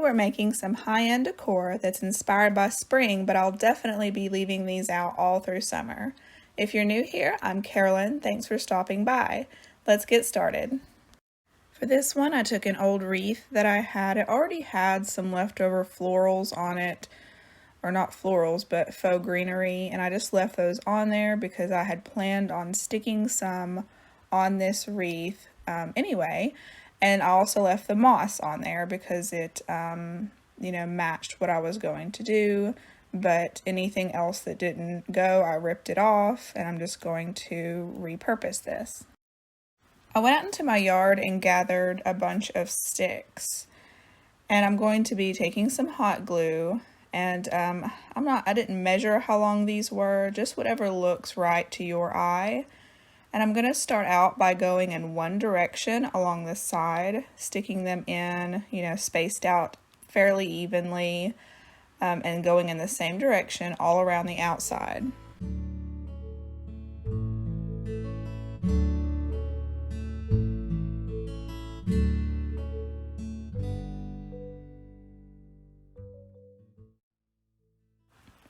we're making some high-end decor that's inspired by spring, but I'll definitely be leaving these out all through summer. If you're new here, I'm Carolyn. Thanks for stopping by. Let's get started. For this one, I took an old wreath that I had. It already had some leftover florals on it, or not florals, but faux greenery, and I just left those on there because I had planned on sticking some on this wreath anyway. And I also left the moss on there because it, matched what I was going to do. But anything else that didn't go, I ripped it off, and I'm just going to repurpose this. I went out into my yard and gathered a bunch of sticks. And I'm going to be taking some hot glue. And I didn't measure how long these were, just whatever looks right to your eye. And I'm going to start out by going in one direction along the side, sticking them in, spaced out fairly evenly, and going in the same direction all around the outside.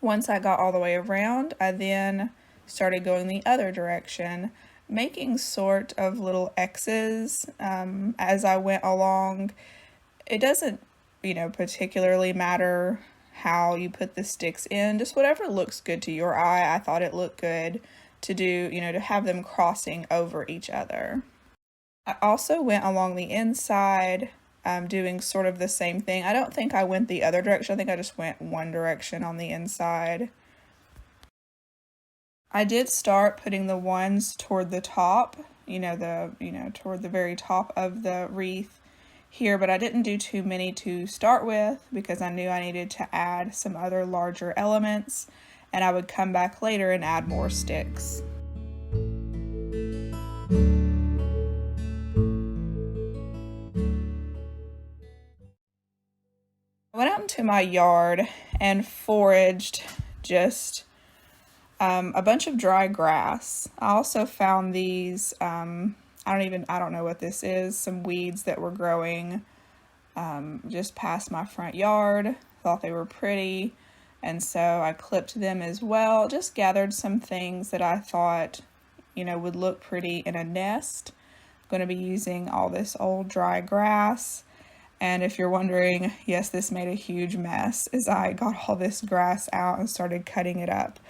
Once I got all the way around, I then started going the other direction, making sort of little X's as I went along. It doesn't, particularly matter how you put the sticks in, just whatever looks good to your eye. I thought it looked good to do, to have them crossing over each other. I also went along the inside, doing sort of the same thing. I don't think I went the other direction. I think I just went one direction on the inside. I did start putting the ones toward the top, toward the very top of the wreath here, but I didn't do too many to start with because I knew I needed to add some other larger elements, and I would come back later and add more sticks. I went out into my yard and foraged just a bunch of dry grass. I also found these, I don't know what this is, some weeds that were growing just past my front yard. Thought they were pretty, and so I clipped them as well. Just gathered some things that I thought, would look pretty in a nest. I'm going to be using all this old dry grass. And if you're wondering, yes, this made a huge mess as I got all this grass out and started cutting it up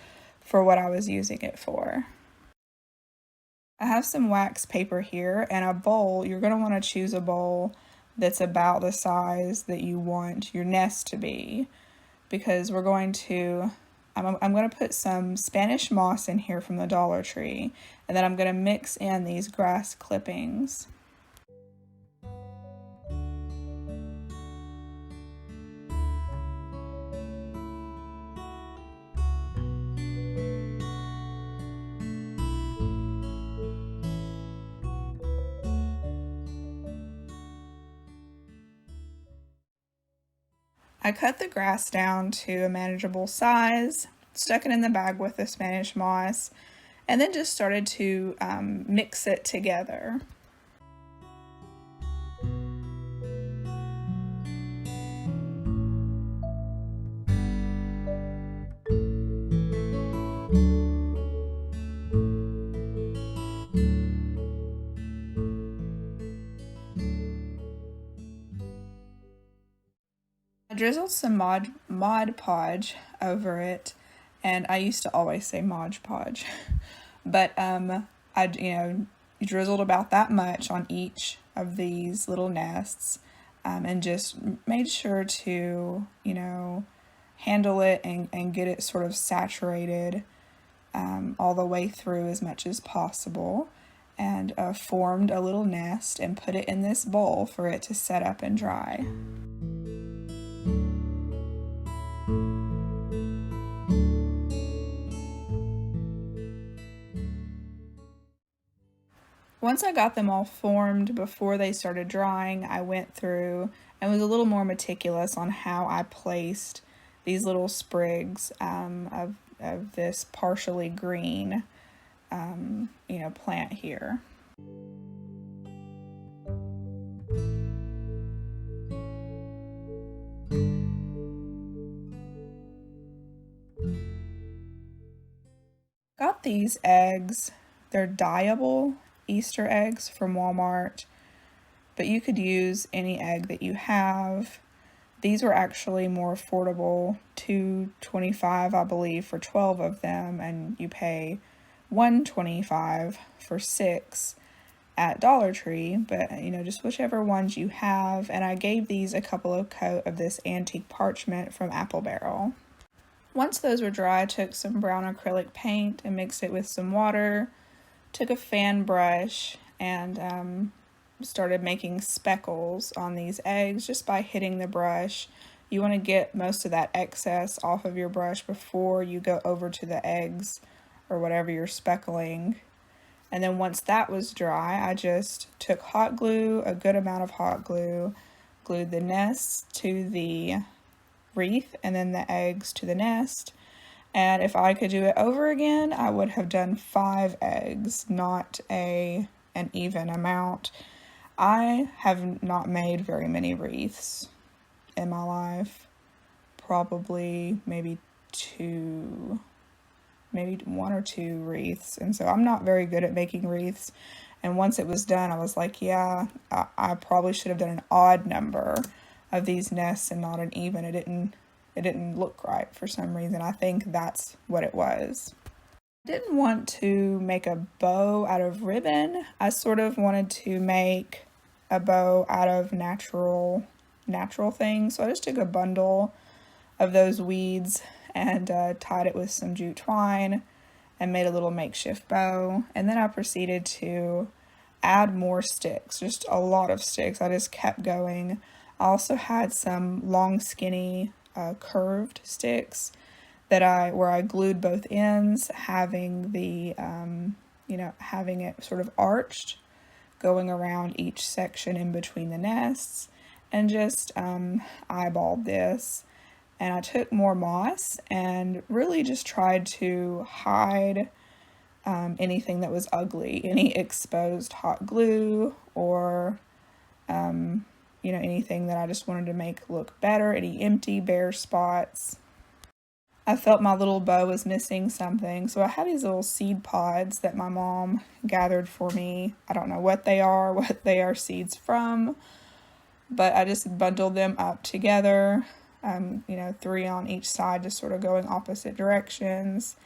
for what I was using it for. I have some wax paper here and a bowl. You're going to want to choose a bowl that's about the size that you want your nest to be, because I'm going to put some Spanish moss in here from the Dollar Tree, and then I'm going to mix in these grass clippings. I cut the grass down to a manageable size, stuck it in the bag with the Spanish moss, and then just started to mix it together. I drizzled some Mod Podge over it, and I used to always say Mod Podge, but I drizzled about that much on each of these little nests, and just made sure to handle it and get it sort of saturated all the way through as much as possible, and formed a little nest and put it in this bowl for it to set up and dry. Once I got them all formed before they started drying, I went through and was a little more meticulous on how I placed these little sprigs of this partially green, plant here. got these eggs. They're dyeable Easter eggs from Walmart, but you could use any egg that you have. These were actually more affordable, $2.25 I believe for 12 of them, and you pay $1.25 for 6 at Dollar Tree, but just whichever ones you have. And I gave these a couple of coat of this antique parchment from Appel Barrel. Once those were dry, I took some brown acrylic paint and mixed it with some water, took a fan brush, and started making speckles on these eggs just by hitting the brush. You want to get most of that excess off of your brush before you go over to the eggs or whatever you're speckling. And then once that was dry, I just took hot glue, a good amount of hot glue, glued the nests to the wreath and then the eggs to the nest. And if I could do it over again, I would have done 5 eggs, not an even amount. I have not made very many wreaths in my life. Probably maybe 1 or 2 wreaths. And so I'm not very good at making wreaths. And once it was done, I was like, yeah, I probably should have done an odd number of these nests and not an even. It didn't look right for some reason. I think that's what it was. I didn't want to make a bow out of ribbon. I sort of wanted to make a bow out of natural things. So I just took a bundle of those weeds and tied it with some jute twine and made a little makeshift bow. And then I proceeded to add more sticks, just a lot of sticks. I just kept going. I also had some long, skinny, curved sticks that where I glued both ends, having the, having it sort of arched, going around each section in between the nests, and just eyeballed this. And I took more moss and really just tried to hide anything that was ugly, any exposed hot glue or, anything that I just wanted to make look better, any empty bare spots. I felt my little bow was missing something, so I had these little seed pods that my mom gathered for me. I don't know what they are seeds from, but I just bundled them up together, 3 on each side, just sort of going opposite directions.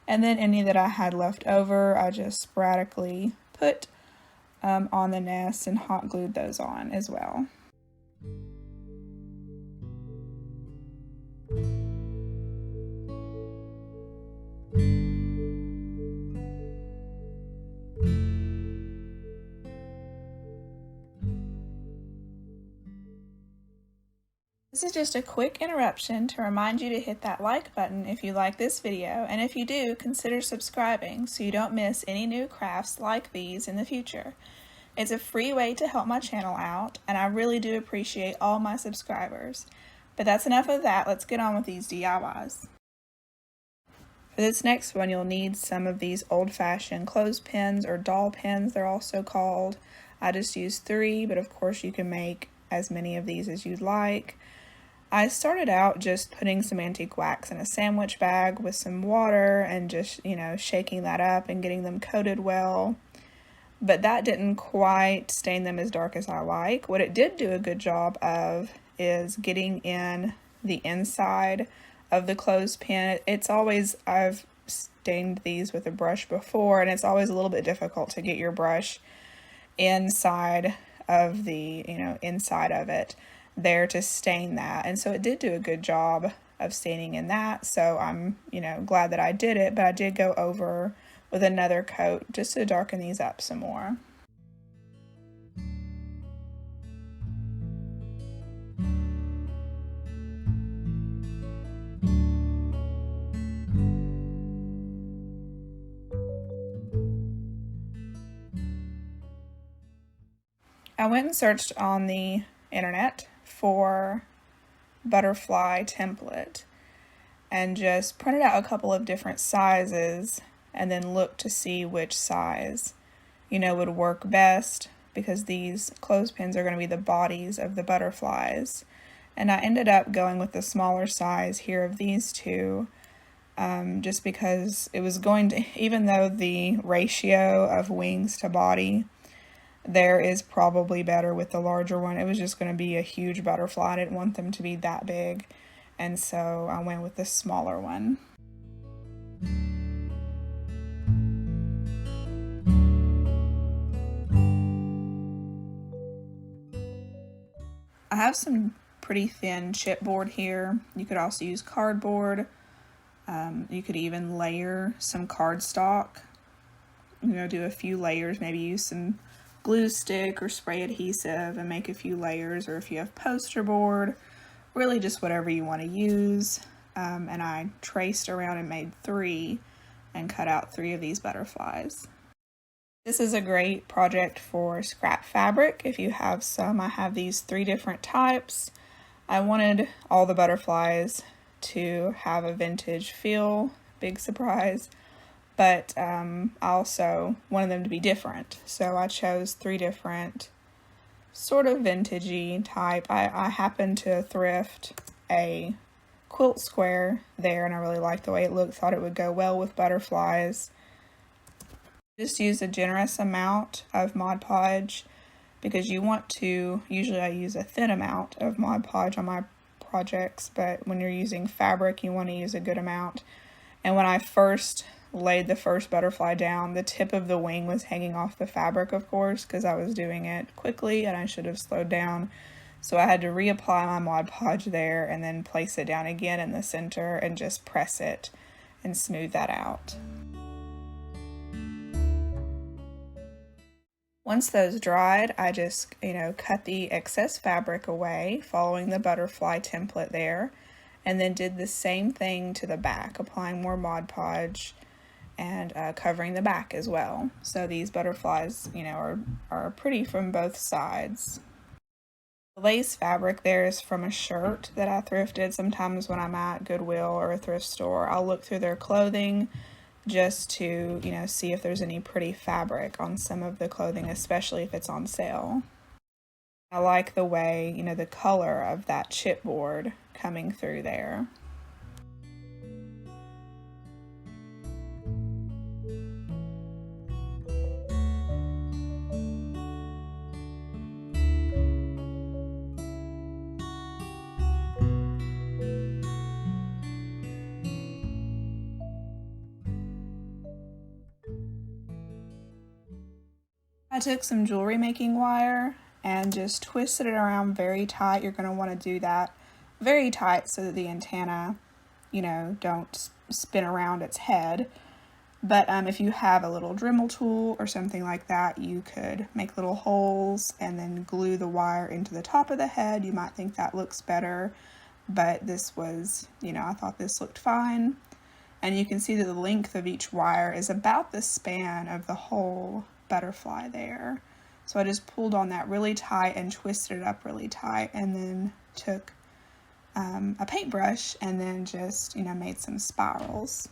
And then any that I had left over, I just sporadically put on the nest and hot glued those on as well. This is just a quick interruption to remind you to hit that like button if you like this video, and if you do, consider subscribing so you don't miss any new crafts like these in the future. It's a free way to help my channel out, and I really do appreciate all my subscribers. But that's enough of that, let's get on with these DIYs. For this next one, you'll need some of these old-fashioned clothespins or doll pins, they're also called. I just used 3, but of course you can make as many of these as you'd like. I started out just putting some antique wax in a sandwich bag with some water and just, shaking that up and getting them coated well. But that didn't quite stain them as dark as I like. What it did do a good job of is getting in the inside of the clothespin. I've stained these with a brush before, and it's always a little bit difficult to get your brush inside of the, inside of it there to stain that. And so it did do a good job of staining in that. So I'm, glad that I did it, but I did go over with another coat just to darken these up some more. I went and searched on the internet for butterfly template and just printed out a couple of different sizes and then looked to see which size, would work best, because these clothespins are going to be the bodies of the butterflies. And I ended up going with the smaller size here of these 2. just because it was going to, even though the ratio of wings to body there is probably better with the larger one, it was just going to be a huge butterfly. I didn't want them to be that big, and so I went with the smaller one. I have some pretty thin chipboard here. You could also use cardboard. You could even layer some cardstock. Do a few layers, maybe use some glue stick or spray adhesive and make a few layers, or if you have poster board, really just whatever you want to use. And I traced around and made 3 and cut out 3 of these butterflies. This is a great project for scrap fabric if you have some. I have these 3 different types. I wanted all the butterflies to have a vintage feel, big surprise, but I also wanted them to be different. So I chose 3 different sort of vintagey type. I happened to thrift a quilt square there, and I really liked the way it looked, thought it would go well with butterflies. Just use a generous amount of Mod Podge because you want to, usually I use a thin amount of Mod Podge on my projects, but when you're using fabric you want to use a good amount. And when I first laid the first butterfly down, the tip of the wing was hanging off the fabric, of course, because I was doing it quickly and I should have slowed down. So I had to reapply my Mod Podge there and then place it down again in the center and just press it and smooth that out. Once those dried, I just, cut the excess fabric away, following the butterfly template there, and then did the same thing to the back, applying more Mod Podge and covering the back as well. So these butterflies, are pretty from both sides. The lace fabric there is from a shirt that I thrifted. Sometimes when I'm at Goodwill or a thrift store, I'll look through their clothing just to, see if there's any pretty fabric on some of the clothing, especially if it's on sale. I like the way, the color of that chipboard coming through there. I took some jewelry making wire and just twisted it around very tight. You're going to want to do that very tight so that the antenna, don't spin around its head. But if you have a little Dremel tool or something like that, you could make little holes and then glue the wire into the top of the head. You might think that looks better, but this was, I thought this looked fine. And you can see that the length of each wire is about the span of the whole butterfly there. So I just pulled on that really tight and twisted it up really tight, and then took a paintbrush and then just, made some spirals.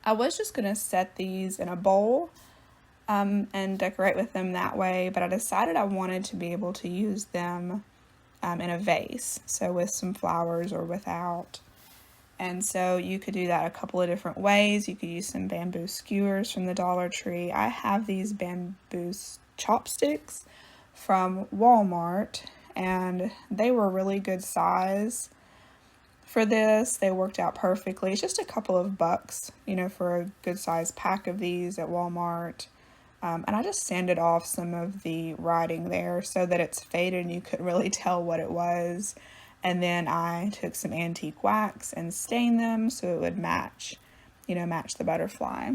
I was just going to set these in a bowl and decorate with them that way, but I decided I wanted to be able to use them in a vase, so with some flowers or without. And so you could do that a couple of different ways. You could use some bamboo skewers from the Dollar Tree. I have these bamboo chopsticks from Walmart, and they were really good size. For this, they worked out perfectly. It's just a couple of bucks, for a good size pack of these at Walmart. And I just sanded off some of the writing there so that it's faded and you couldn't really tell what it was. And then I took some antique wax and stained them so it would match, match the butterfly.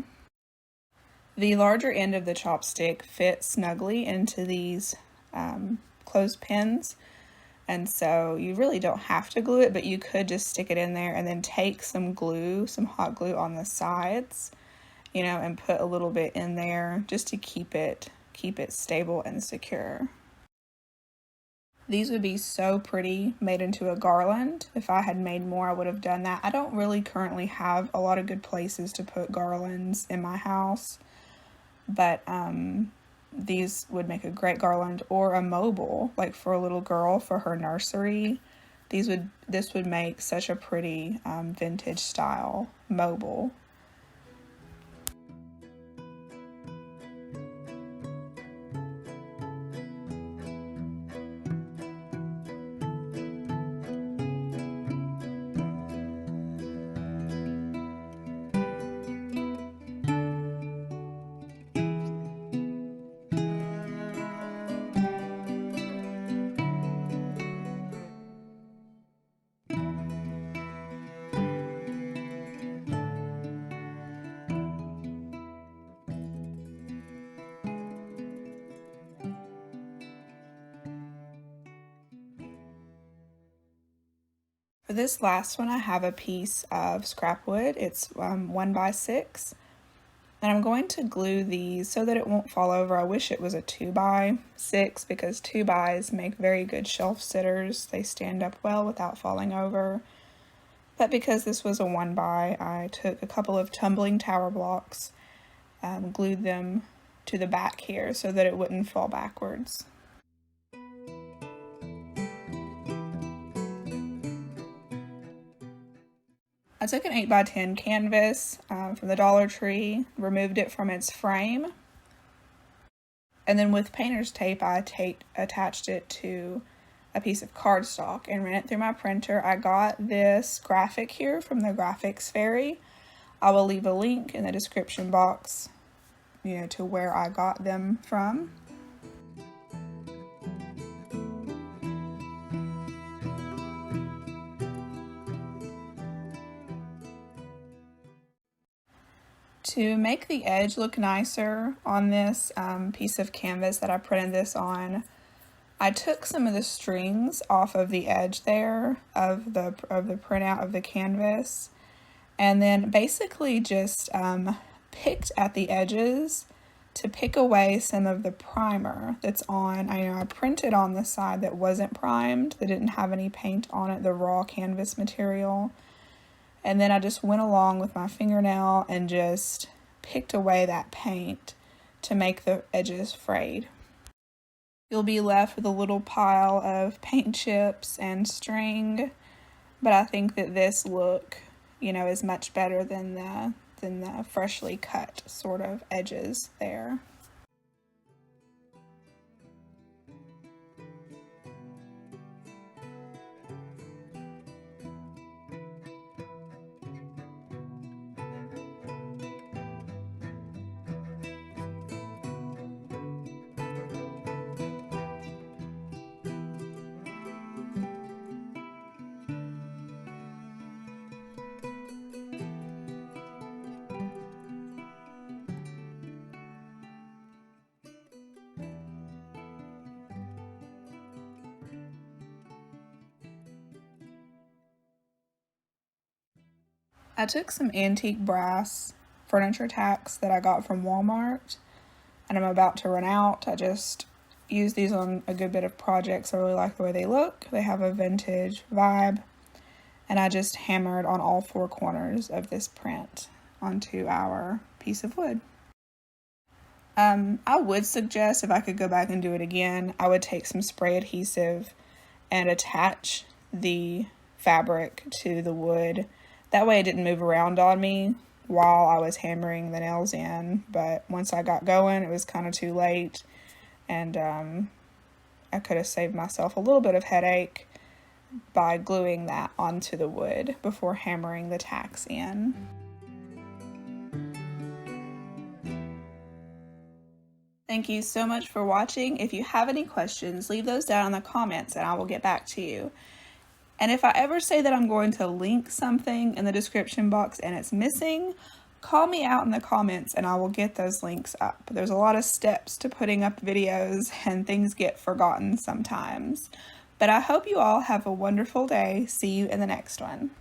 The larger end of the chopstick fits snugly into these clothespins, and so you really don't have to glue it, but you could just stick it in there and then take some glue, some hot glue on the sides, you know, and put a little bit in there just to keep it stable and secure. These would be so pretty made into a garland. If I had made more, I would have done that. I don't really currently have a lot of good places to put garlands in my house, but these would make a great garland, or a mobile, like for a little girl for her nursery. This would make such a pretty vintage style mobile. For this last one, I have a piece of scrap wood. It's 1x6, and I'm going to glue these so that it won't fall over. I wish it was a 2x6 because 2x's make very good shelf sitters. They stand up well without falling over. But because this was a 1x, I took a couple of tumbling tower blocks, glued them to the back here so that it wouldn't fall backwards. I took an 8x10 canvas from the Dollar Tree, removed it from its frame, and then with painter's tape I attached it to a piece of cardstock and ran it through my printer. I got this graphic here from the Graphics Fairy. I will leave a link in the description box, you know, to where I got them from. To make the edge look nicer on this piece of canvas that I printed this on, I took some of the strings off of the edge there of the printout of the canvas, and then basically just picked at the edges to pick away some of the primer that's on. I printed on the side that wasn't primed, that didn't have any paint on it, the raw canvas material. And then I just went along with my fingernail and just picked away that paint to make the edges frayed. You'll be left with a little pile of paint chips and string, but I think that this look, you know, is much better than the freshly cut sort of edges there. I took some antique brass furniture tacks that I got from Walmart, and I'm about to run out. I just used these on a good bit of projects. I really like the way they look. They have a vintage vibe, and I just hammered on all four corners of this print onto our piece of wood. I would suggest, if I could go back and do it again, I would take some spray adhesive and attach the fabric to the wood. That way it didn't move around on me while I was hammering the nails in, but once I got going, it was kind of too late, and I could have saved myself a little bit of headache by gluing that onto the wood before hammering the tacks in. Thank you so much for watching. If you have any questions, leave those down in the comments and I will get back to you. And if I ever say that I'm going to link something in the description box and it's missing, call me out in the comments and I will get those links up. There's a lot of steps to putting up videos and things get forgotten sometimes. But I hope you all have a wonderful day. See you in the next one.